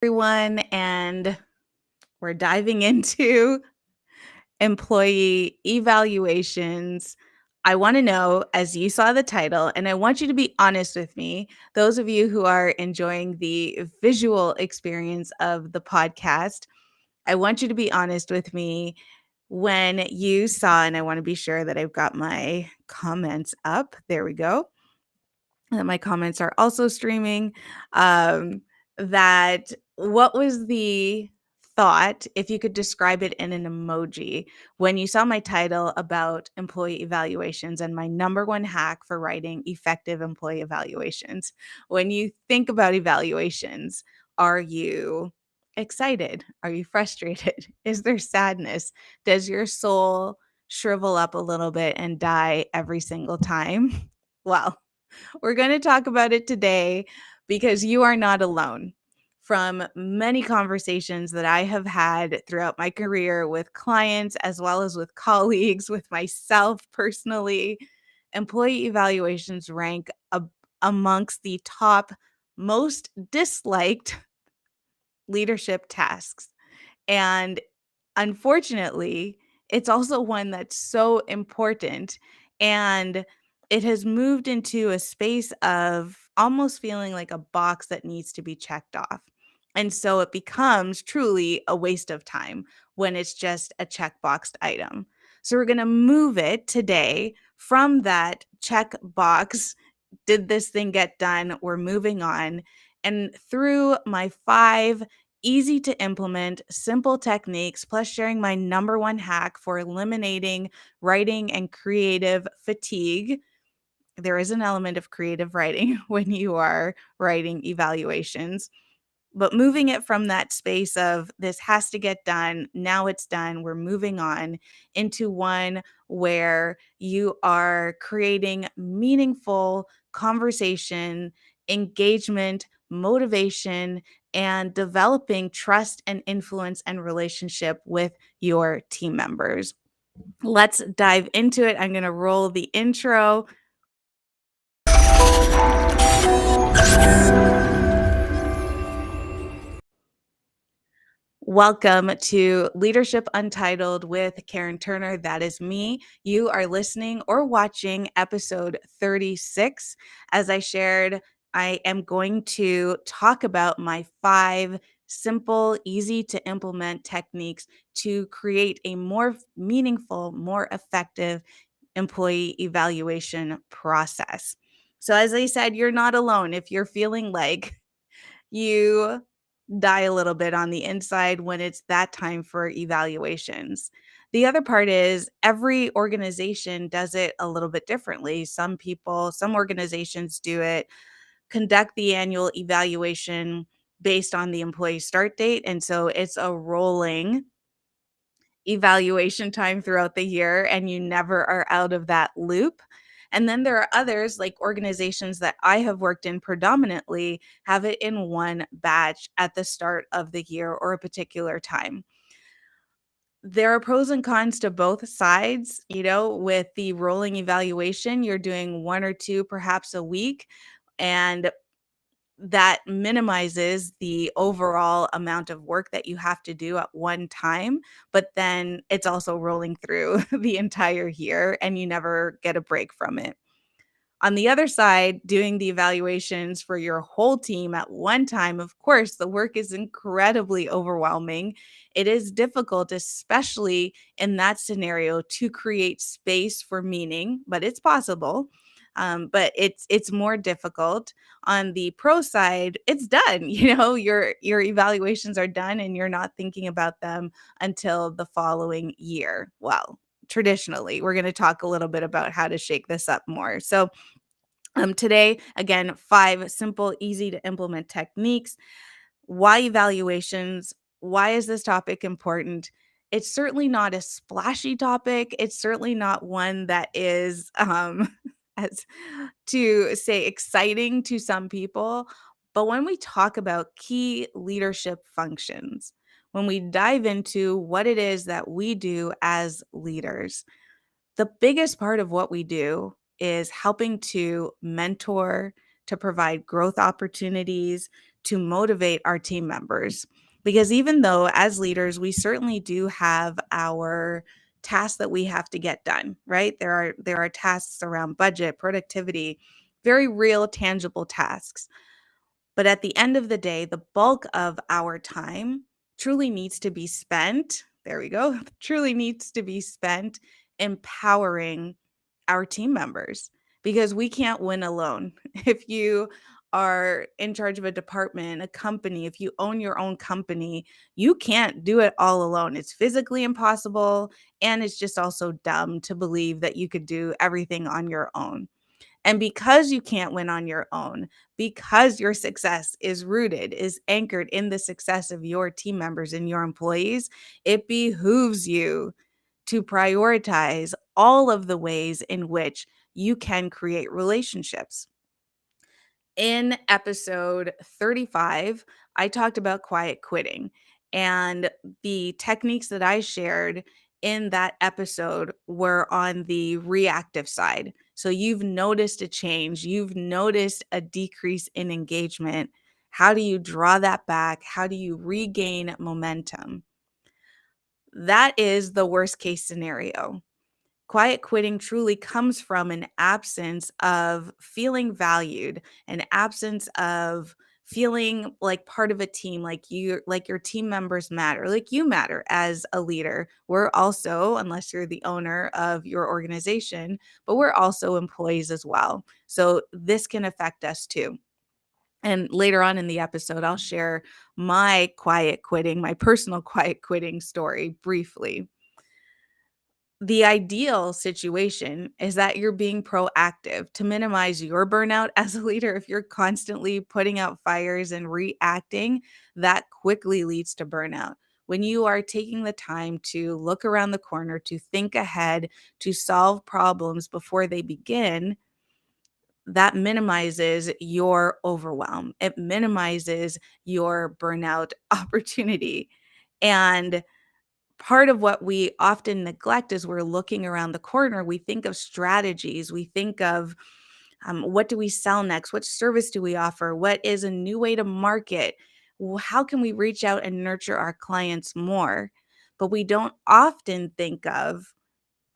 Everyone, and we're diving into employee evaluations. I want to know, as you saw the title, and I want you to be honest with me, those of you who are enjoying the visual experience of the podcast, I want you to be honest with me when you saw, and I want to be sure that I've got my comments up. There we go. That my comments are also streaming. Um, that what was the thought, if you could describe it in an emoji, when you saw my title about employee evaluations and my number one hack for writing effective employee evaluations? When you think about evaluations, are you excited? Are you frustrated? Is there sadness? Does your soul shrivel up a little bit and die every single time? Well, we're going to talk about it today because you are not alone. From many conversations that I have had throughout my career with clients, as well as with colleagues, with myself personally, employee evaluations rank amongst the top most disliked leadership tasks. And unfortunately, it's also one that's so important, and it has moved into a space of almost feeling like a box that needs to be checked off. And so it becomes truly a waste of time when it's just a checkboxed item. So we're going to move it today from that checkbox, did this thing get done? We're moving on. And through my 5 easy to implement, simple techniques, plus sharing my number one hack for eliminating writing and creative fatigue. There is an element of creative writing when you are writing evaluations, but moving it from that space of this has to get done, now it's done, we're moving on, into one where you are creating meaningful conversation, engagement, motivation, and developing trust and influence and relationship with your team members. Let's dive into it. I'm going to roll the intro. Welcome to Leadership Untitled with Karen Turner. That is me. You are listening or watching episode 36. As I shared, I am going to talk about my 5 simple, easy to implement techniques to create a more meaningful, more effective employee evaluation process. So, as I said, you're not alone if you're feeling like you die a little bit on the inside when it's that time for evaluations. The other part is every organization does it a little bit differently. Some organizations do it, conduct the annual evaluation based on the employee start date. And so it's a rolling evaluation time throughout the year, and you never are out of that loop. And then there are others, like organizations that I have worked in predominantly, have it in one batch at the start of the year or a particular time. There are pros and cons to both sides. With the rolling evaluation, you're doing one or two perhaps a week, and that minimizes the overall amount of work that you have to do at one time, but then it's also rolling through the entire year and you never get a break from it. On the other side, doing the evaluations for your whole team at one time, of course, the work is incredibly overwhelming. It is difficult, especially in that scenario, to create space for meaning, but it's possible. But it's more difficult. On the pro side, it's done. Your evaluations are done, and you're not thinking about them until the following year. Well, traditionally, we're going to talk a little bit about how to shake this up more. So today, again, 5 simple, easy to implement techniques. Why evaluations? Why is this topic important? It's certainly not a splashy topic. It's certainly not one that is, as to say, exciting to some people. But when we talk about key leadership functions, when we dive into what it is that we do as leaders, the biggest part of what we do is helping to mentor, to provide growth opportunities, to motivate our team members. Because even though as leaders, we certainly do have our tasks that we have to get done, right? There are tasks around budget, productivity, very real, tangible tasks. But at the end of the day, the bulk of our time truly needs to be spent, there we go, truly needs to be spent empowering our team members because we can't win alone. If you are in charge of a department, a company, if you own your own company, you can't do it all alone. It's physically impossible. And it's just also dumb to believe that you could do everything on your own. And because you can't win on your own, because your success is anchored in the success of your team members and your employees, it behooves you to prioritize all of the ways in which you can create relationships. In episode 35, I talked about quiet quitting, and the techniques that I shared in that episode were on the reactive side. So you've noticed a change, you've noticed a decrease in engagement. How do you draw that back? How do you regain momentum? That is the worst case scenario. Quiet quitting truly comes from an absence of feeling valued, an absence of feeling like part of a team, like your team members matter, like you matter as a leader. We're also, unless you're the owner of your organization, but we're also employees as well. So this can affect us too. And later on in the episode, I'll share my quiet quitting, my personal quiet quitting story briefly. The ideal situation is that you're being proactive to minimize your burnout as a leader. If you're constantly putting out fires and reacting, that quickly leads to burnout. When you are taking the time to look around the corner, to think ahead, to solve problems before they begin, that minimizes your overwhelm. It minimizes your burnout opportunity. And part of what we often neglect is we're looking around the corner. We think of strategies. We think of what do we sell next? What service do we offer? What is a new way to market? How can we reach out and nurture our clients more? But we don't often think of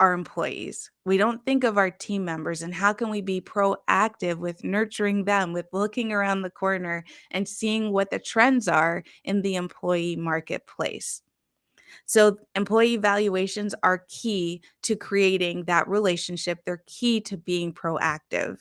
our employees. We don't think of our team members and how can we be proactive with nurturing them, with looking around the corner and seeing what the trends are in the employee marketplace. So, employee evaluations are key to creating that relationship. They're key to being proactive.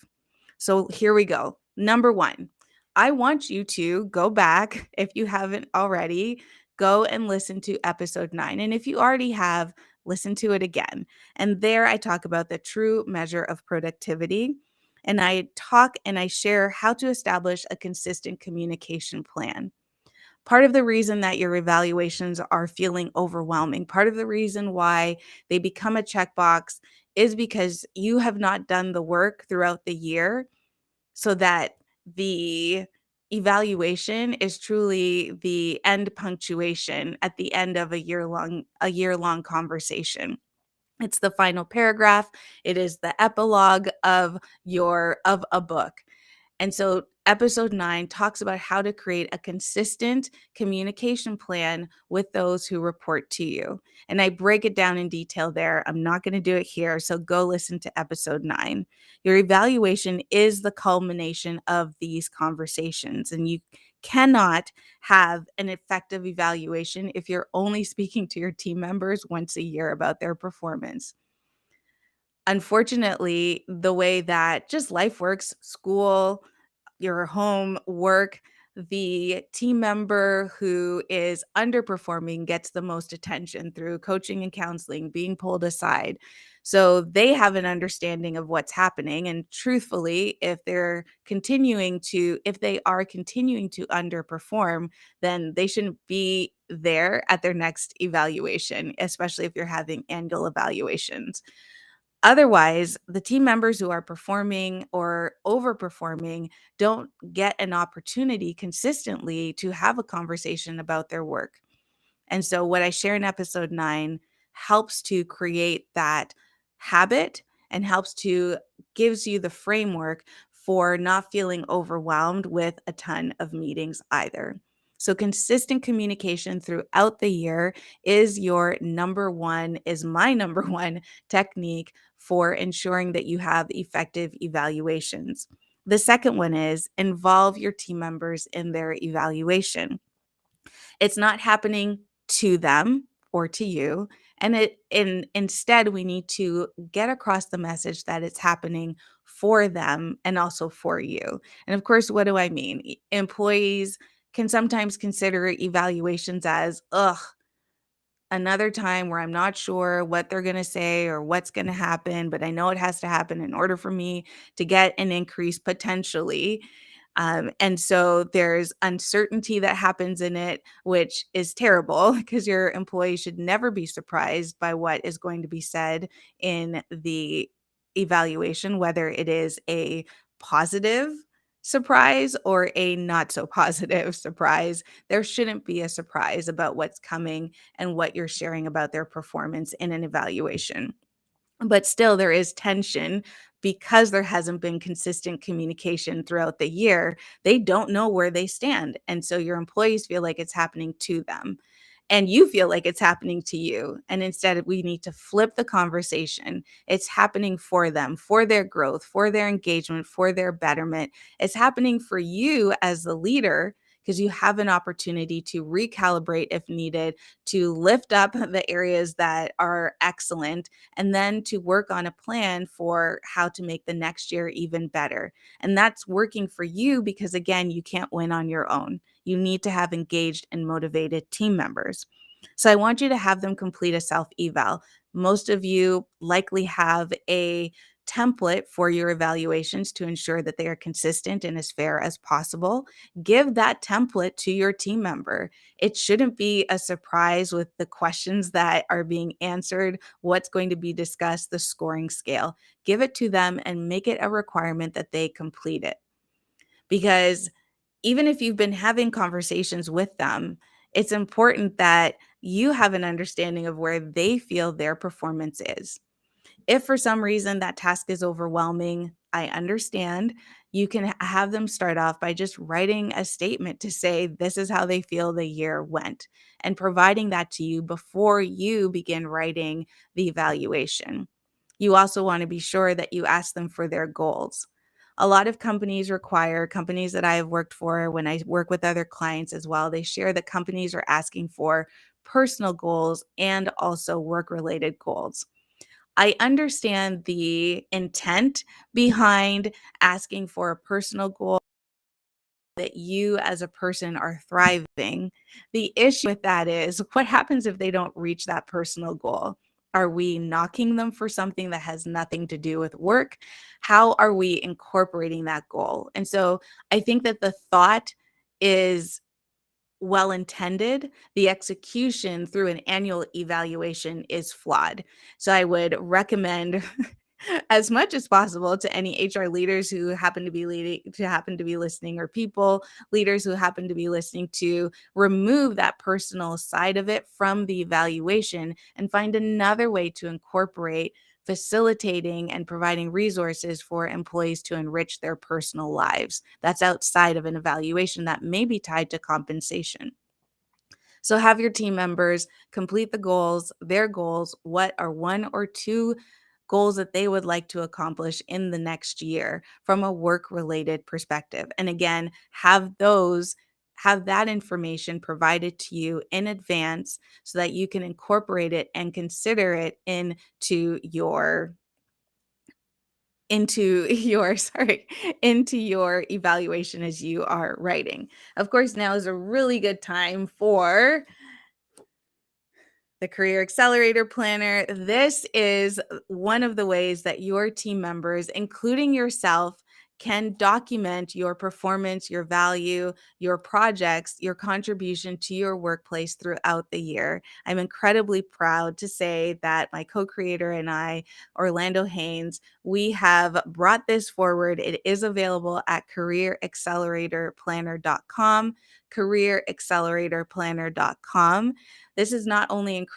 So, here we go. Number one, I want you to go back, if you haven't already, go and listen to episode 9. And if you already have, listen to it again. And there I talk about the true measure of productivity. And I talk and I share how to establish a consistent communication plan. Part of the reason that your evaluations are feeling overwhelming, part of the reason why they become a checkbox is because you have not done the work throughout the year so that the evaluation is truly the end punctuation at the end of a year long conversation. It's the final paragraph. It is the epilogue of a book. And so episode 9 talks about how to create a consistent communication plan with those who report to you. And I break it down in detail there. I'm not going to do it here. So go listen to episode 9. Your evaluation is the culmination of these conversations. And you cannot have an effective evaluation if you're only speaking to your team members once a year about their performance. Unfortunately, the way that just life works, school, your home, work, the team member who is underperforming gets the most attention through coaching and counseling, being pulled aside. So they have an understanding of what's happening. And truthfully, if they are continuing to underperform, then they shouldn't be there at their next evaluation, especially if you're having annual evaluations. Otherwise, the team members who are performing or overperforming don't get an opportunity consistently to have a conversation about their work. And so, what I share in episode 9 helps to create that habit and gives you the framework for not feeling overwhelmed with a ton of meetings either. So, consistent communication throughout the year is my number one technique for ensuring that you have effective evaluations. The second one is involve your team members in their evaluation. It's not happening to them or to you. Instead we need to get across the message that it's happening for them and also for you. And of course, what do I mean? Employees can sometimes consider evaluations as, ugh, another time where I'm not sure what they're going to say or what's going to happen, but I know it has to happen in order for me to get an increase potentially. And so there's uncertainty that happens in it, which is terrible because your employee should never be surprised by what is going to be said in the evaluation, whether it is a positive surprise or a not so positive surprise. There shouldn't be a surprise about what's coming and what you're sharing about their performance in an evaluation. But still, there is tension because there hasn't been consistent communication throughout the year. They don't know where they stand. And so your employees feel like it's happening to them. And you feel like it's happening to you. And instead, we need to flip the conversation. It's happening for them, for their growth, for their engagement, for their betterment. It's happening for you as the leader because you have an opportunity to recalibrate if needed, to lift up the areas that are excellent, and then to work on a plan for how to make the next year even better. And that's working for you because, again, you can't win on your own. You need to have engaged and motivated team members. So I want you to have them complete a self eval. Most of you likely have a template for your evaluations to ensure that they are consistent and as fair as possible. Give that template to your team member. It shouldn't be a surprise with the questions that are being answered, what's going to be discussed, the scoring scale. Give it to them and make it a requirement that they complete it. Because even if you've been having conversations with them, it's important that you have an understanding of where they feel their performance is. If for some reason that task is overwhelming, I understand. You can have them start off by just writing a statement to say, this is how they feel the year went, and providing that to you before you begin writing the evaluation. You also want to be sure that you ask them for their goals. A lot of companies that I have worked for, when I work with other clients as well, they share that companies are asking for personal goals and also work related goals. I understand the intent behind asking for a personal goal, that you as a person are thriving. The issue with that is, what happens if they don't reach that personal goal? Are we knocking them for something that has nothing to do with work? How are we incorporating that goal? And so I think that the thought is well intended, the execution through an annual evaluation is flawed. So I would recommend as much as possible to any HR leaders who happen to be listening, or people leaders who happen to be listening, to remove that personal side of it from the evaluation and find another way to incorporate facilitating and providing resources for employees to enrich their personal lives. That's outside of an evaluation that may be tied to compensation. So have your team members complete their goals. What are one or two goals that they would like to accomplish in the next year from a work related perspective? And again, have that information provided to you in advance so that you can incorporate it and consider it into your into your evaluation as you are writing. Of course, now is a really good time for the Career Accelerator Planner. This is one of the ways that your team members, including yourself, can document your performance, your value, your projects, your contribution to your workplace throughout the year. I'm incredibly proud to say that my co-creator and I, Orlando Haynes, we have brought this forward. It is available at careeracceleratorplanner.com. careeracceleratorplanner.com. This is not only an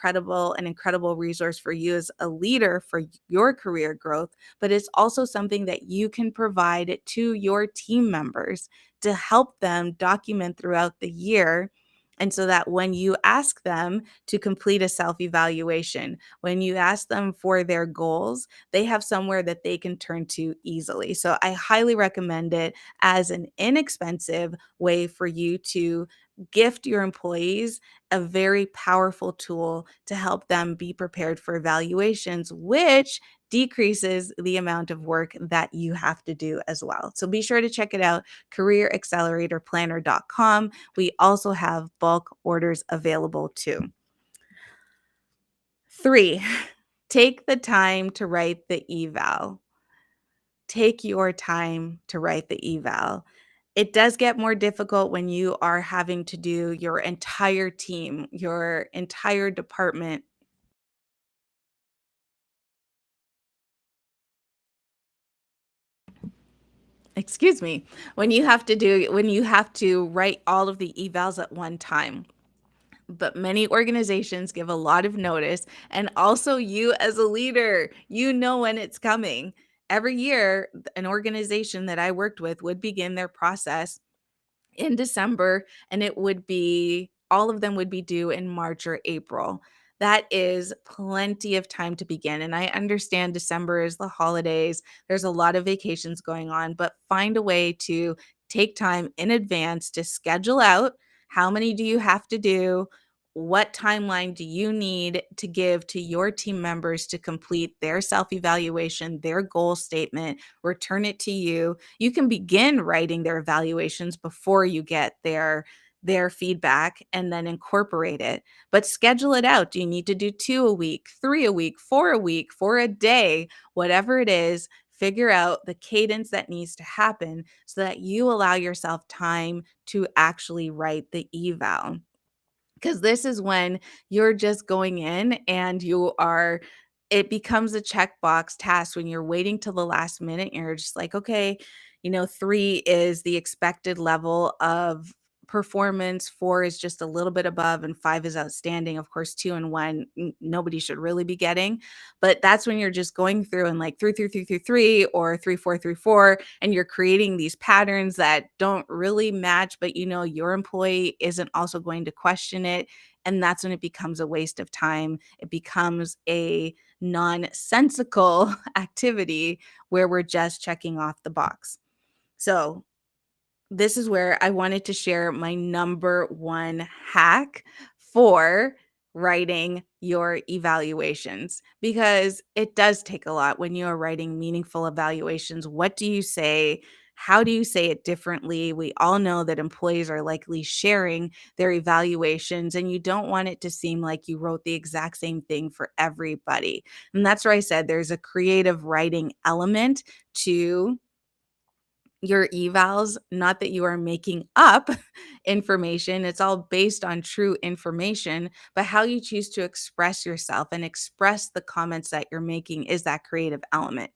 incredible resource for you as a leader for your career growth, but it's also something that you can provide to your team members to help them document throughout the year. And so that when you ask them to complete a self evaluation, when you ask them for their goals, they have somewhere that they can turn to easily. So I highly recommend it as an inexpensive way for you to gift your employees a very powerful tool to help them be prepared for evaluations, which decreases the amount of work that you have to do as well. So be sure to check it out, careeracceleratorplanner.com. We also have bulk orders available too. 3, take the time to write the eval. Take your time to write the eval. It does get more difficult when you are having to do your entire team, your entire department. Excuse me. When you have to write all of the evals at one time. But many organizations give a lot of notice, and also you as a leader, you know when it's coming. Every year, an organization that I worked with would begin their process in December, and it would be all of them would be due in March or April. That is plenty of time to begin. And I understand December is the holidays, there's a lot of vacations going on, but find a way to take time in advance to schedule out how many do you have to do? What timeline do you need to give to your team members to complete their self evaluation, their goal statement, return it to you? You can begin writing their evaluations before you get their feedback and then incorporate it. But schedule it out. Do you need to do 2 a week, 3 a week, 4 a day, whatever it is, figure out the cadence that needs to happen so that you allow yourself time to actually write the eval. Because this is when you're just going in and it becomes a checkbox task when you're waiting till the last minute. You're just like, okay, 3 is the expected level of performance, 4 is just a little bit above, and 5 is outstanding. Of course, 2 and 1, nobody should really be getting. But that's when you're just going through and like 3, or 3, 4, 3, 4, and you're creating these patterns that don't really match, but your employee isn't also going to question it. And that's when it becomes a waste of time. It becomes a nonsensical activity where we're just checking off the box. So this is where I wanted to share my number one hack for writing your evaluations, because it does take a lot when you are writing meaningful evaluations. What do you say? How do you say it differently? We all know that employees are likely sharing their evaluations, and you don't want it to seem like you wrote the exact same thing for everybody. And that's where I said there's a creative writing element to your evals, not that you are making up information. It's all based on true information, but how you choose to express yourself and express the comments that you're making is that creative element.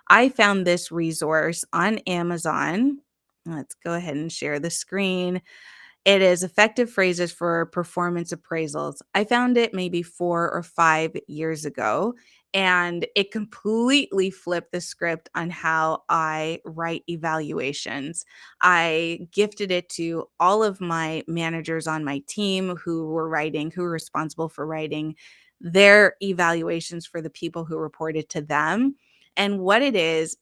I found this resource on Amazon. Let's go ahead and share the screen. It is effective phrases for performance appraisals. I found it maybe 4 or 5 years ago, and it completely flipped the script on how I write evaluations. I gifted it to all of my managers on my team who were responsible for writing their evaluations for the people who reported to them. And what it is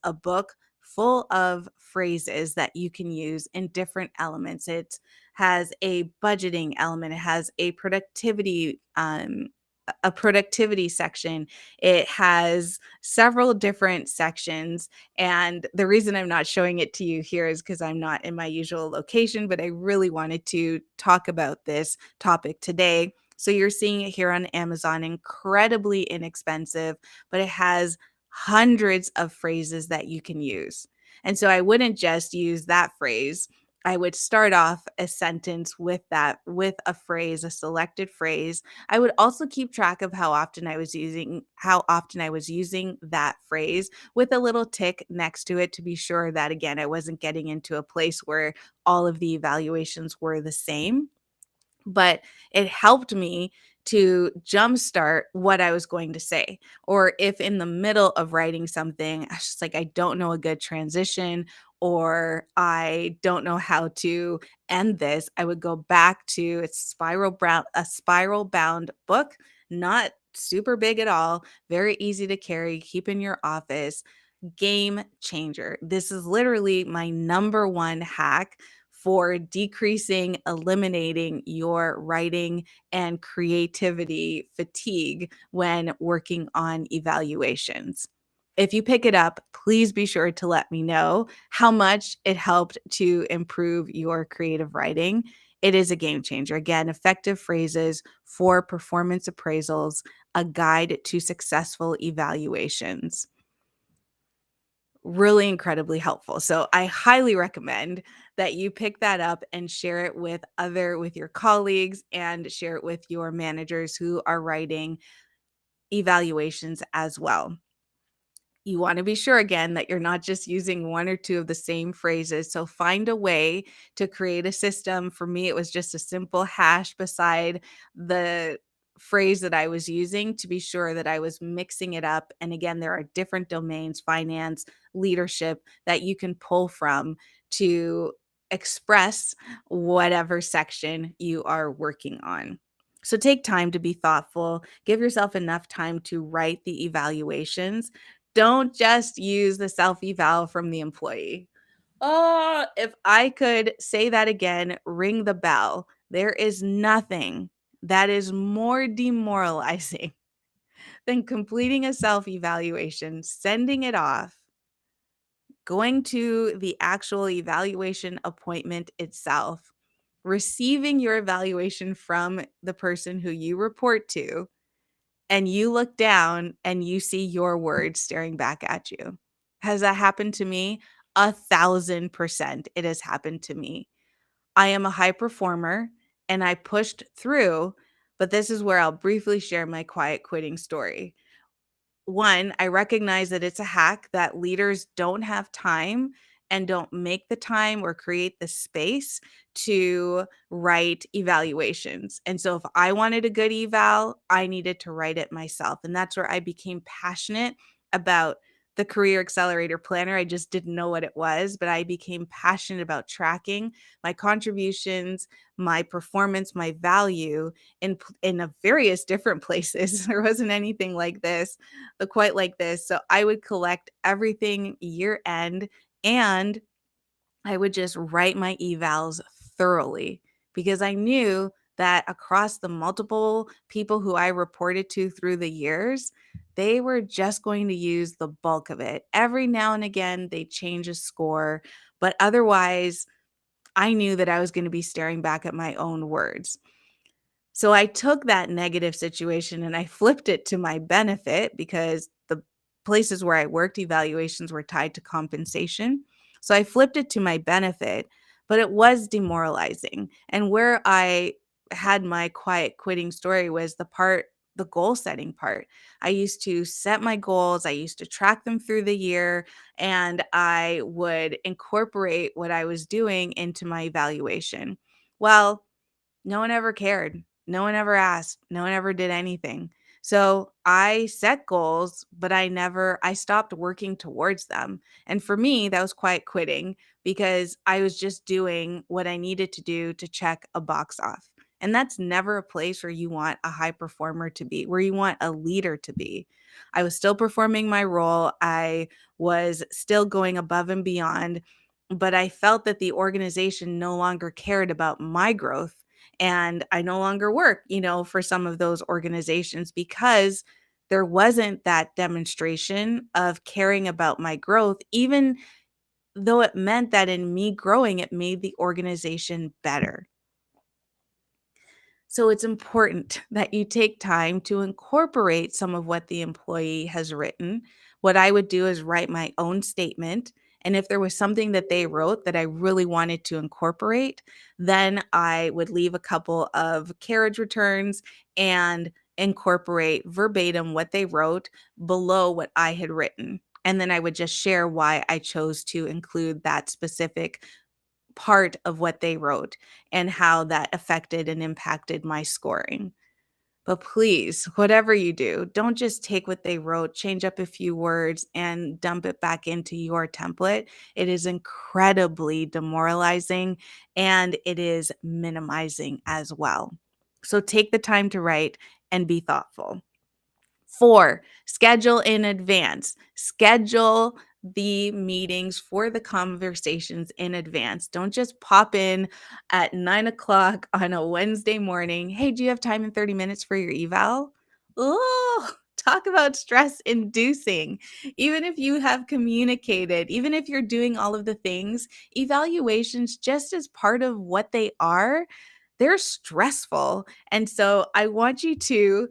a book full of phrases that you can use in different elements. It has a budgeting element, it has a productivity section. It has several different sections. And the reason I'm not showing it to you here is because I'm not in my usual location, but I really wanted to talk about this topic today. So you're seeing it here on Amazon, incredibly inexpensive, but it has hundreds of phrases that you can use. And so I wouldn't just use that phrase. I would start off a sentence with that, with a phrase, a selected phrase. I would also keep track of how often I was using that phrase with a little tick next to it to be sure that again I wasn't getting into a place where all of the evaluations were the same, but it helped me to jumpstart what I was going to say. Or if in the middle of writing something, I was just like, I don't know a good transition, or I don't know how to end this, I would go back to a spiral bound book, not super big at all, very easy to carry, keep in your office. Game changer. This is literally my number one hack for decreasing, eliminating your writing and creativity fatigue when working on evaluations. If you pick it up, please be sure to let me know how much it helped to improve your creative writing. It is a game changer. Again, effective phrases for performance appraisals, a guide to successful evaluations. Really incredibly helpful. So I highly recommend that you pick that up and share it with your colleagues and share it with your managers who are writing evaluations as well. You want to be sure again that you're not just using one or two of the same phrases. So find a way to create a system. For me, it was just a simple hash beside the phrase that I was using to be sure that I was mixing it up. And again, there are different domains, finance, leadership, that you can pull from to express whatever section you are working on. So take time to be thoughtful. Give yourself enough time to write the evaluations. Don't just use the self eval from the employee. Oh, if I could say that again, ring the bell. There is nothing that is more demoralizing than completing a self evaluation, sending it off, going to the actual evaluation appointment itself, receiving your evaluation from the person who you report to, and you look down and you see your words staring back at you. Has that happened to me? 1,000% it has happened to me. I am a high performer and I pushed through, but this is where I'll briefly share my quiet quitting story. One, I recognize that it's a hack that leaders don't have time and don't make the time or create the space to write evaluations. And so if I wanted a good eval, I needed to write it myself. And that's where I became passionate about the Career Accelerator Planner. I just didn't know what it was, but I became passionate about tracking my contributions, my performance, my value in a various different places. There wasn't anything like this quite like this. So I would collect everything year end and I would just write my evals thoroughly because I knew that across the multiple people who I reported to through the years, they were just going to use the bulk of it. Every now and again, they change a score, but otherwise, I knew that I was going to be staring back at my own words. So I took that negative situation and I flipped it to my benefit because the places where I worked, evaluations were tied to compensation. So I flipped it to my benefit, but it was demoralizing. And where I had my quiet quitting story was the goal setting part. I used to set my goals, I used to track them through the year, and I would incorporate what I was doing into my evaluation. Well, no one ever cared. No one ever asked. No one ever did anything. So I set goals, but I stopped working towards them. And for me, that was quite quitting because I was just doing what I needed to do to check a box off. And that's never a place where you want a high performer to be, where you want a leader to be. I was still performing my role. I was still going above and beyond, but I felt that the organization no longer cared about my growth and I no longer work, for some of those organizations because there wasn't that demonstration of caring about my growth, even though it meant that in me growing, it made the organization better. So it's important that you take time to incorporate some of what the employee has written. What I would do is write my own statement And if there was something that they wrote that I really wanted to incorporate, then I would leave a couple of carriage returns and incorporate verbatim what they wrote below what I had written. And then I would just share why I chose to include that specific part of what they wrote and how that affected and impacted my scoring. But please, whatever you do, don't just take what they wrote, change up a few words, and dump it back into your template. It is incredibly demoralizing and it is minimizing as well. So take the time to write and be thoughtful. 4, schedule in advance. Schedule the meetings for the conversations in advance. Don't just pop in at 9 o'clock on a Wednesday morning. Hey, do you have time in 30 minutes for your eval? Oh, talk about stress inducing. Even if you have communicated, even if you're doing all of the things, evaluations, just as part of what they are, they're stressful. And so I want you to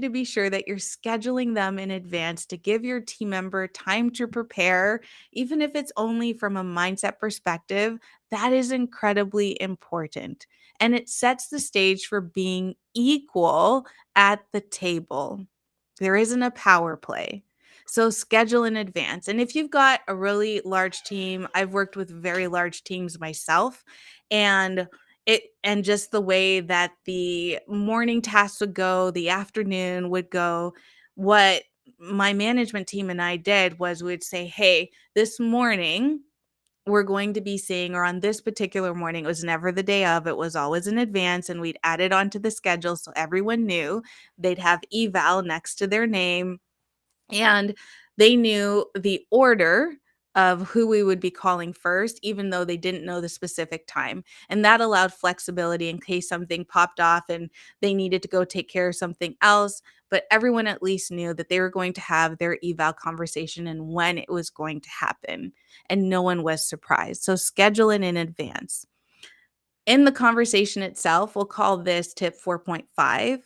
be sure that you're scheduling them in advance to give your team member time to prepare, even if it's only from a mindset perspective. That is incredibly important. And it sets the stage for being equal at the table. There isn't a power play. So schedule in advance. And if you've got a really large team, I've worked with very large teams myself, and just the way that the morning tasks would go, the afternoon would go, what my management team and I did was we'd say, "Hey, this morning we're going to be seeing," or on this particular morning, it was never the day of, it was always in advance, and we'd add it onto the schedule so everyone knew. They'd have eval next to their name, and they knew the order of who we would be calling first, even though they didn't know the specific time. And that allowed flexibility in case something popped off and they needed to go take care of something else. But everyone at least knew that they were going to have their eval conversation and when it was going to happen. And no one was surprised. So schedule it in advance. In the conversation itself, we'll call this tip 4.5,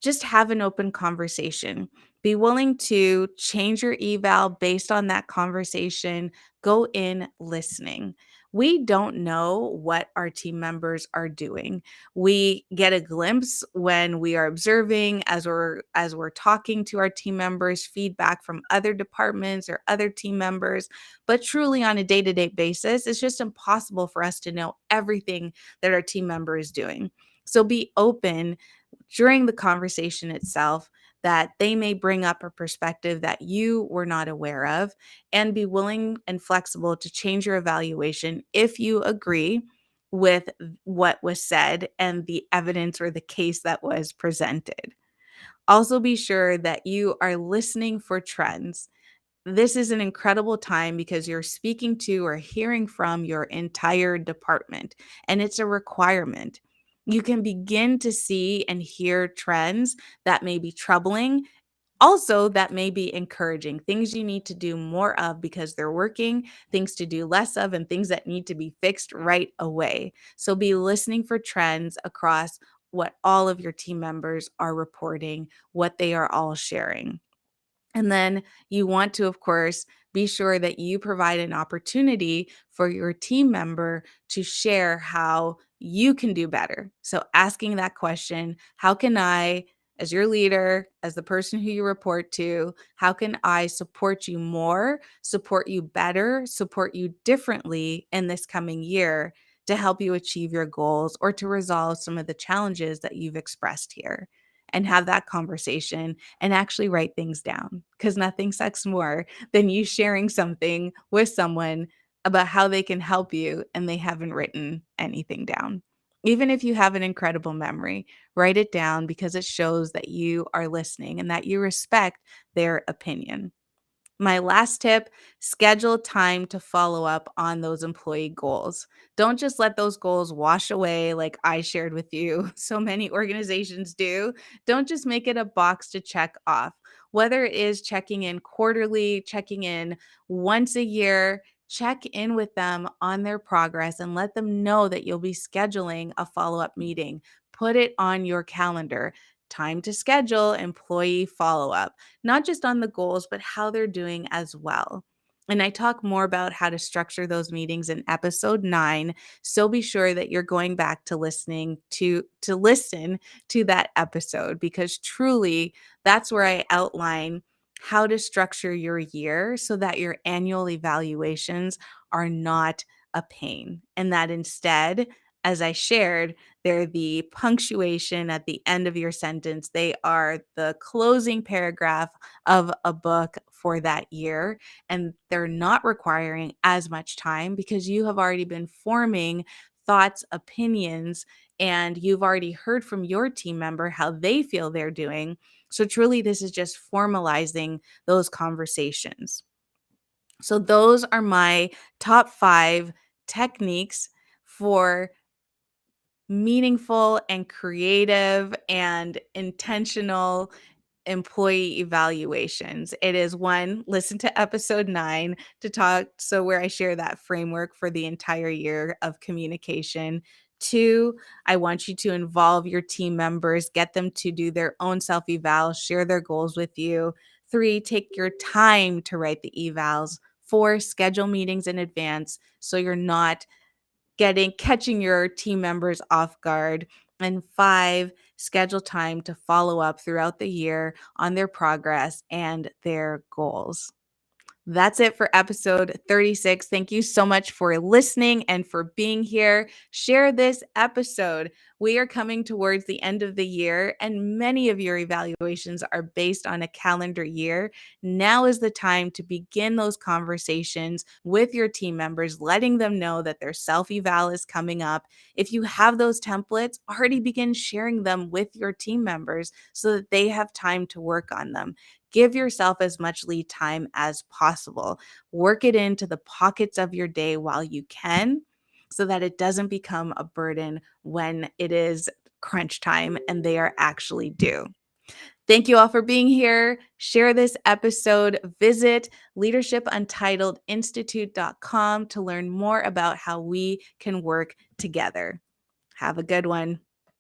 just have an open conversation. Be willing to change your eval based on that conversation. Go in listening. We don't know what our team members are doing. We get a glimpse when we are observing as we're talking to our team members, feedback from other departments or other team members, but truly on a day-to-day basis, it's just impossible for us to know everything that our team member is doing. So be open during the conversation itself that they may bring up a perspective that you were not aware of, and be willing and flexible to change your evaluation if you agree with what was said and the evidence or the case that was presented. Also, be sure that you are listening for trends. This is an incredible time because you're speaking to or hearing from your entire department, and it's a requirement. You can begin to see and hear trends that may be troubling, also that may be encouraging, things you need to do more of because they're working, things to do less of, and things that need to be fixed right away. So be listening for trends across what all of your team members are reporting, what they are all sharing. And then you want to, of course, be sure that you provide an opportunity for your team member to share how you can do better. So, asking that question, how can I, as your leader, as the person who you report to, how can I support you more, support you better, support you differently in this coming year to help you achieve your goals or to resolve some of the challenges that you've expressed here? And have that conversation and actually write things down, because nothing sucks more than you sharing something with someone about how they can help you and they haven't written anything down. Even if you have an incredible memory, write it down because it shows that you are listening and that you respect their opinion. My last tip, schedule time to follow up on those employee goals. Don't just let those goals wash away like I shared with you. So many organizations do. Don't just make it a box to check off. Whether it is checking in quarterly, checking in once a year, check in with them on their progress and let them know that you'll be scheduling a follow up meeting. Put it on your calendar. Time to schedule employee follow up, not just on the goals, but how they're doing as well. And I talk more about how to structure those meetings in episode 9. So be sure that you're going back to listening to listen to that episode, because truly that's where I outline how to structure your year so that your annual evaluations are not a pain, and that instead, as I shared, they're the punctuation at the end of your sentence. They are the closing paragraph of a book for that year, and they're not requiring as much time because you have already been forming thoughts, opinions, and you've already heard from your team member how they feel they're doing. So, truly, this is just formalizing those conversations. So, those are my top 5 techniques for meaningful and creative and intentional employee evaluations. It is 1, listen to episode 9 to talk, so where I share that framework for the entire year of communication. 2, I want you to involve your team members, get them to do their own self eval, share their goals with you. 3, take your time to write the evals. 4, schedule meetings in advance so you're not catching your team members off guard. And 5, schedule time to follow up throughout the year on their progress and their goals. That's it for episode 36. Thank you so much for listening and for being here. Share this episode. We are coming towards the end of the year, and many of your evaluations are based on a calendar year. Now is the time to begin those conversations with your team members, letting them know that their self eval is coming up. If you have those templates, already begin sharing them with your team members so that they have time to work on them. Give yourself as much lead time as possible. Work it into the pockets of your day while you can so that it doesn't become a burden when it is crunch time and they are actually due. Thank you all for being here. Share this episode. Visit leadershipuntitledinstitute.com to learn more about how we can work together. Have a good one.